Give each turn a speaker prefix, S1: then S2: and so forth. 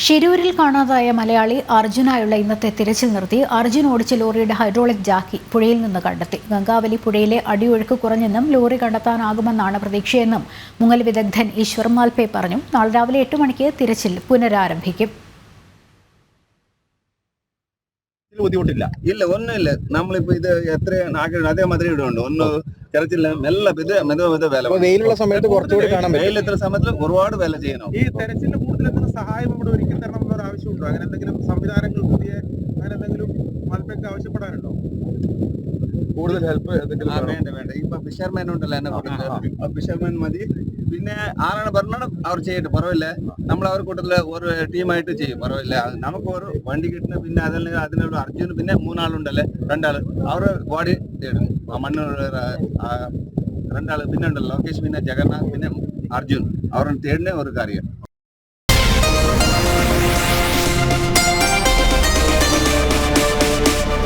S1: ഷിരൂരിൽ കാണാതായ മലയാളി അർജുനായുള്ള ഇന്നത്തെ തിരച്ചിൽ നിർത്തി അർജുൻ ഓടിച്ച ലോറിയുടെ ഹൈഡ്രോളിക് ജാക്കി പുഴയിൽ നിന്ന് കണ്ടെത്തി. ഗംഗാവലി പുഴയിലെ അടിയൊഴുക്ക് കുറഞ്ഞെന്നും ലോറി കണ്ടെത്താനാകുമെന്നാണ് പ്രതീക്ഷയെന്നും മുങ്ങൽ വിദഗ്ധൻ ഈശ്വർ മാൽപേ പറഞ്ഞു. നാളെ രാവിലെ 8 മണിക്ക് തിരച്ചിൽ പുനരാരംഭിക്കും.
S2: ബുദ്ധിമുട്ടില്ല, ഇല്ല, ഒന്നുമില്ല. നമ്മളിപ്പോ ഇത് എത്രയാണ് ആഗ്രഹം അതേമാതിരി ഇടുന്നുണ്ട്. ഒന്ന് തെരച്ചില്ല, മെല്ലെ
S3: വെയിലുള്ള സമയത്ത് കുറച്ചുകൂടി കാണാൻ പറ്റും.
S2: വെയിൽ എത്ര സമയത്ത് ഒരുപാട് വില ചെയ്യണം.
S4: ഈ തെരച്ചിലിന് കൂടുതൽ എന്തെങ്കിലും സഹായം ഇവിടെ ഒരുക്കി തരണം എന്നൊരു ആവശ്യമുണ്ടോ? അങ്ങനെ എന്തെങ്കിലും സംവിധാനങ്ങൾ പുതിയ അങ്ങനെ എന്തെങ്കിലും മൽപ്പയ്ക്ക് ആവശ്യപ്പെടാനുണ്ടോ?
S3: കൂടുതൽ ഹെൽപ്പ്
S2: വേണ്ട. ഇപ്പൊ ഫിഷർമാൻ ഉണ്ടല്ലോ, എന്നെ കൊടുക്കുന്നത് ഫിഷർമാൻ മതി. പിന്നെ ആരാണ് പറഞ്ഞാൽ അവർ ചെയ്യട്ടെ, പറവില്ല. നമ്മൾ അവർ കൂട്ടത്തില് ഒരു ടീമായിട്ട് ചെയ്യും, പറവില്ല. നമുക്ക് ഒരു വണ്ടി കിട്ടുന്ന പിന്നെ അതിനുള്ള അർജുൻ പിന്നെ 3 ആളുണ്ടല്ലേ, 2 ആള് അവര് ബോഡി തേടും. ആ മണ്ണ് 2 ആള് പിന്നെ ഉണ്ടല്ലോ, ലോകേഷ് പിന്നെ ജഗന്നാഥ് പിന്നെ അർജുൻ അവരുടെ തേടുന്ന ഒരു കാര്യം.